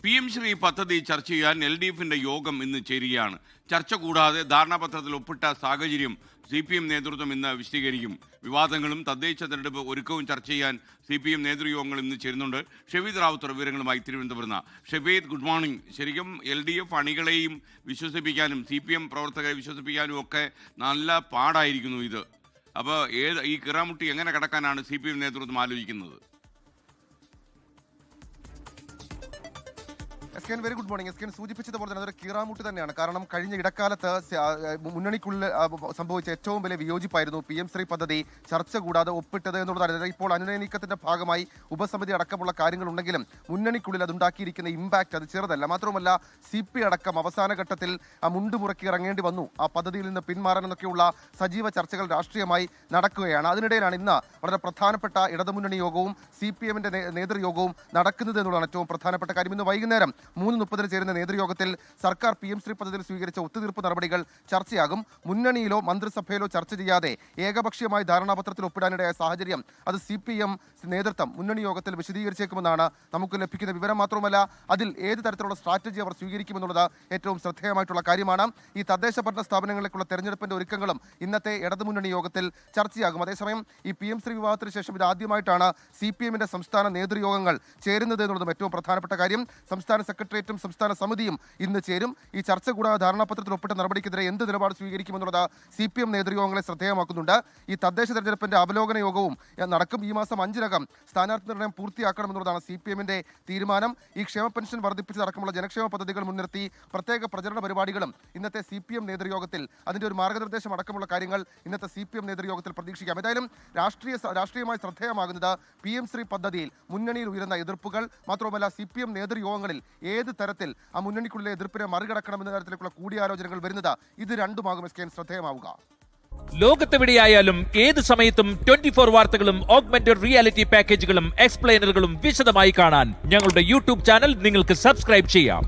PM Shri പദ്ധതി ചർച്ച ചെയ്യാൻ LDFിന്റെ യോഗം ഇന്ന് ചേരുകയാണ്. ചർച്ച കൂടാതെ ധാരണാപത്രത്തിൽ ഒപ്പിട്ട സാഹചര്യം CPM നേതൃത്വം ഇന്ന് വിശദീകരിക്കും. വിവാദങ്ങളും തദ്ദേശ തെരഞ്ഞെടുപ്പ് ഒരുക്കവും ചർച്ച ചെയ്യാൻ CPM നേതൃയോഗങ്ങൾ ഇന്ന് ചേരുന്നുണ്ട്. ഷെവീദ് റാവുത്തർ വിവരങ്ങളുമായി തിരുവനന്തപുരത്ത്. Shaveed, good morning. ശരിക്കും LDF അണികളെയും വിശ്വസിപ്പിക്കാനും CPM പ്രവർത്തകരെ വിശ്വസിപ്പിക്കാനും ഒക്കെ നല്ല പാടായിരിക്കുന്നു ഇത്. അപ്പോൾ ഈ കിറാമുട്ടി എങ്ങനെ കടക്കാനാണ് CPM നേതൃത്വം ആലോചിക്കുന്നത്? Very good morning. എസ്കെൻ സൂചിപ്പിച്ചതുപോലെ തന്നെ അതൊരു കീറാമുട്ടി തന്നെയാണ്. കാരണം കഴിഞ്ഞ ഇടക്കാലത്ത് മുന്നണിക്കുള്ളിൽ സംഭവിച്ച ഏറ്റവും വലിയ വിയോജിപ്പായിരുന്നു PM ശ്രീ പദ്ധതി ചർച്ച കൂടാതെ ഒപ്പിട്ടത് എന്നുള്ളതാണ്. ഇപ്പോൾ അനുനയ നീക്കത്തിന്റെ ഭാഗമായി ഉപസമിതി അടക്കമുള്ള കാര്യങ്ങളുണ്ടെങ്കിലും മുന്നണിക്കുള്ളിൽ അതുണ്ടാക്കിയിരിക്കുന്ന ഇമ്പാക്ട് അത് ചെറുതല്ല. മാത്രമല്ല CP അടക്കം അവസാന ഘട്ടത്തിൽ മുണ്ടുമുറക്കി ഇറങ്ങേണ്ടി വന്നു. ആ പദ്ധതിയിൽ നിന്ന് പിന്മാറാനെന്നൊക്കെയുള്ള സജീവ ചർച്ചകൾ രാഷ്ട്രീയമായി നടക്കുകയാണ്. അതിനിടയിലാണ് ഇന്ന് വളരെ പ്രധാനപ്പെട്ട ഇടതുമുന്നണി യോഗവും CPMന്റെ നേതൃയോഗവും നടക്കുന്നത് എന്നുള്ളതാണ് ഏറ്റവും പ്രധാനപ്പെട്ട കാര്യം. ഇന്ന് വൈകുന്നേരം 3:30 ചേരുന്ന നേതൃയോഗത്തിൽ സർക്കാർ PM ശ്രീ പദ്ധതിയിൽ സ്വീകരിച്ച ഒത്തുതീർപ്പ് നടപടികൾ ചർച്ചയാകും. മുന്നണിയിലോ മന്ത്രിസഭയിലോ ചർച്ച ചെയ്യാതെ ഏകപക്ഷീയമായി ധാരണാപത്രത്തിൽ ഒപ്പിടാനിടയായ സാഹചര്യം അത് CPM നേതൃത്വം മുന്നണി യോഗത്തിൽ വിശദീകരിച്ചേക്കുമെന്നാണ് നമുക്ക് ലഭിക്കുന്ന വിവരം. മാത്രമല്ല അതിൽ ഏത് തരത്തിലുള്ള സ്ട്രാറ്റജി അവർ സ്വീകരിക്കുമെന്നുള്ളത് ഏറ്റവും ശ്രദ്ധേയമായിട്ടുള്ള കാര്യമാണ്. ഈ തദ്ദേശ ഭരണ സ്ഥാപനങ്ങളിലേക്കുള്ള തെരഞ്ഞെടുപ്പിന്റെ ഒരുക്കങ്ങളും ഇന്നത്തെ ഇടതുമുന്നണി യോഗത്തിൽ ചർച്ചയാകും. അതേസമയം ഈ PM ശ്രീ വിവാദത്തിന് ശേഷം ഇത് ആദ്യമായിട്ടാണ് CPMന്റെ സംസ്ഥാന നേതൃയോഗങ്ങൾ ചേരുന്നത് എന്നുള്ളതും ഏറ്റവും പ്രധാനപ്പെട്ട കാര്യം. സംസ്ഥാന സെക്രട്ടേറിയറ്റും സംസ്ഥാന സമിതിയും ഇന്ന് ചേരും. ഈ ചർച്ച കൂടാതെ ധാരണാപത്രത്തിൽ ഒപ്പിട്ട നടപടിക്കെതിരെ എന്ത് നിലപാട് സ്വീകരിക്കുമെന്നുള്ളത് CPM നേതൃയോഗങ്ങളെ ശ്രദ്ധേയമാക്കുന്നുണ്ട്. ഈ തദ്ദേശ തെരഞ്ഞെടുപ്പിന്റെ അവലോകന യോഗവും നടക്കും. ഈ മാസം 5-നകം സ്ഥാനാർത്ഥി നിർണ്ണയം പൂർത്തിയാക്കണമെന്നുള്ളതാണ് CPMന്റെ തീരുമാനം. ഈ ക്ഷേമ പെൻഷൻ വർദ്ധിപ്പിച്ചതടക്കമുള്ള ജനക്ഷേമ പദ്ധതികൾ മുൻനിർത്തി പ്രത്യേക പ്രചരണ പരിപാടികളും ഇന്നത്തെ CPM നേതൃയോഗത്തിൽ അതിന്റെ ഒരു മാർഗ്ഗനിർദ്ദേശം അടക്കമുള്ള കാര്യങ്ങൾ ഇന്നത്തെ CPM നേതൃയോഗത്തിൽ പ്രതീക്ഷിക്കാം. ഏതായാലും രാഷ്ട്രീയമായി ശ്രദ്ധേയമാകുന്നത് PM ശ്രീ പദ്ധതിയിൽ മുന്നണിയിൽ ഉയരുന്ന എതിർപ്പുകൾ മാത്രമല്ല CPM നേതൃയോഗങ്ങളിൽ ഏത് തരത്തിൽ ആ മുന്നണിക്കുള്ളിലെ എതിർപ്പിനെ മറികടക്കണമെന്ന തരത്തിലേക്കുള്ള കൂടിയാലോചനകൾ വരുന്നത് ഇത് രണ്ടുമാകും ശ്രദ്ധേയമാവുക. ലോകത്തെവിടെയായാലും ഏത് സമയത്തും 24 വാർത്തകളും ഓഗ്മെന്റഡ് റിയാലിറ്റി പാക്കേജുകളും എക്സ്പ്ലെയിനറുകളും വിശദമായി കാണാൻ ഞങ്ങളുടെ YouTube ചാനൽ നിങ്ങൾക്ക് സബ്സ്ക്രൈബ് ചെയ്യാം.